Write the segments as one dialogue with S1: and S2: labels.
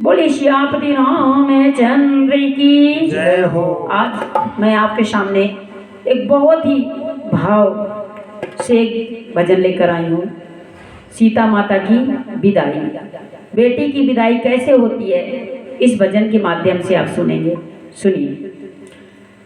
S1: बोले श्यामपति रामचंद्र की
S2: जय हो।
S1: आज मैं आपके सामने एक बहुत ही भाव से एक भजन लेकर आई हूँ। सीता माता की विदाई। बेटी की विदाई कैसे होती है इस भजन के माध्यम से आप सुनेंगे। सुनिए।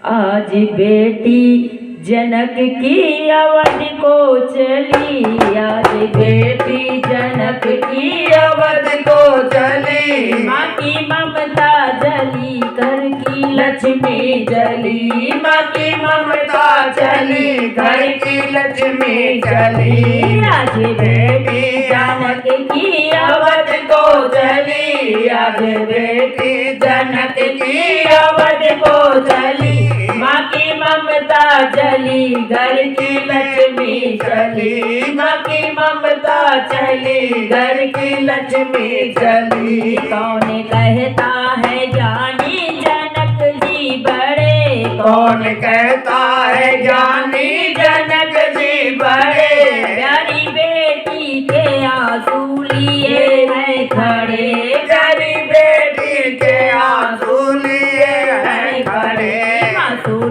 S1: आज बेटी जनक की अवध को चली, आज बेटी जनक की
S2: अवध को चली,
S1: माँ की ममता जली घर की लक्ष्मी जली,
S2: माँ की ममता चली घर की लक्ष्मी चली।
S1: आज बेटी जनक की
S2: अवध को चली, आज बेटी जनक की अवध को चली,
S1: माँ की ममता चली घर की लक्ष्मी
S2: चली, माँ की ममता चली घर की लक्ष्मी चली।
S1: कौन कहता है ज्ञानी जनक जी बड़े,
S2: कौन कहता है ज्ञानी जनक जी बड़े,
S1: प्यारी बेटी के आंसू लिए हैं खड़े,
S2: प्यारी बेटी के आंसू लिए हैं खड़े।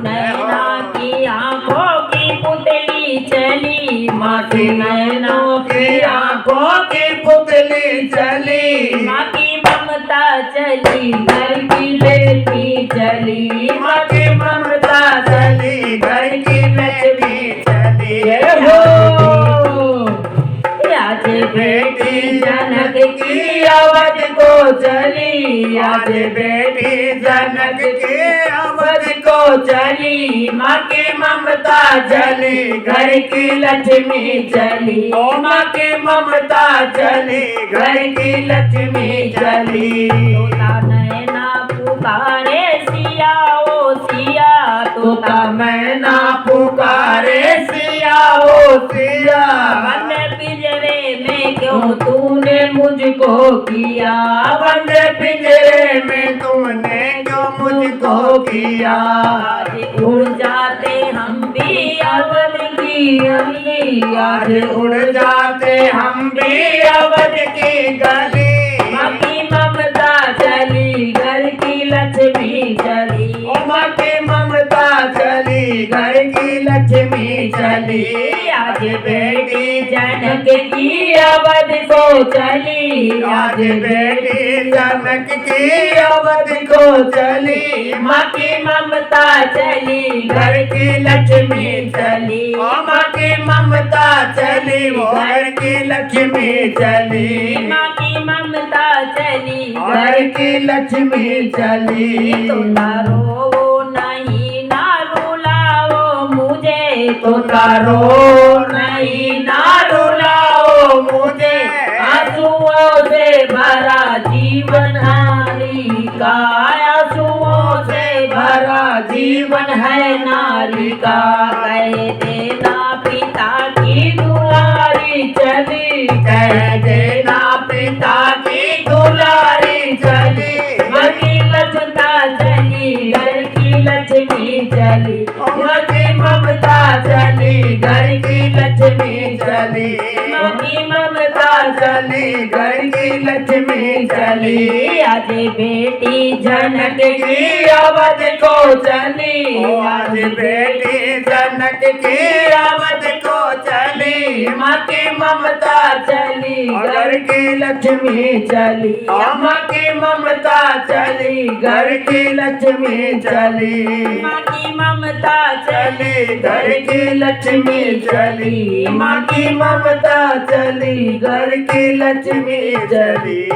S1: नैना की आंखों की पुतली चली,
S2: माँ की नैनों की आंखों की पुतली चली,
S1: माँ की ममता चली घर की लक्ष्मी चली,
S2: माँ की ममता चली घर की लक्ष्मी चली। जय हो।
S1: आज बेटी जनक
S2: की अवध को चली, आज बेटी जनक की अवध को चली, माँ की ममता चली घर की लक्ष्मी चली, ओ माँ की ममता चली घर की लक्ष्मी चली।
S1: तोता नैना पुकारे सिया ओ सिया,
S2: तोता मैना पुकारे सिया ओ सिया,
S1: बंद पिंजरे में क्यों तूने मुझको किया,
S2: बंद पिंजरे में तुमने क्यों मुझको किया।
S1: आज उड़ जाते हम भी अवध की गली,
S2: आज उड़ जाते हम भी अवध की गली,
S1: माँ की ममता चली घर की लक्ष्मी चली,
S2: ओ माँ की ममता चली घर की लक्ष्मी चली।
S1: आज बेटी जनक की अवध को चली,
S2: आज बेटी जनक की अवध को चली,
S1: माँ की ममता चली
S2: घर की लक्ष्मी चली, ओ माँ की ममता चली वो घर की लक्ष्मी चली,
S1: माँ की ममता चली
S2: घर की लक्ष्मी चली।
S1: तोता रो नहीं ना रुलाओ मुझे,
S2: तोता रो नहीं ना रुलाओ मुझे,
S1: आंसुओं से भरा जीवन नारी का, आंसुओं से भरा जीवन है नारी का। कह देना पिता की दुलारी चली,
S2: कह देना पिता की दुलारी चली,
S1: घर की लक्ष्मता चली घर की लक्ष्मी चली,
S2: माँ की ममता चली घर की लक्ष्मी चली,
S1: माँ की ममता
S2: चली घर की लक्ष्मी चली।
S1: आज बेटी जनक
S2: की अवध को चली, आज बेटी जनक की अवध को चली, माँ की ममता चली घर की लक्ष्मी चली, माँ की ममता चली घर की लक्ष्मी चली,
S1: माँ की ममता
S2: चली घर की लक्ष्मी चली, माँ की ममता चली घर की लक्ष्मी चली।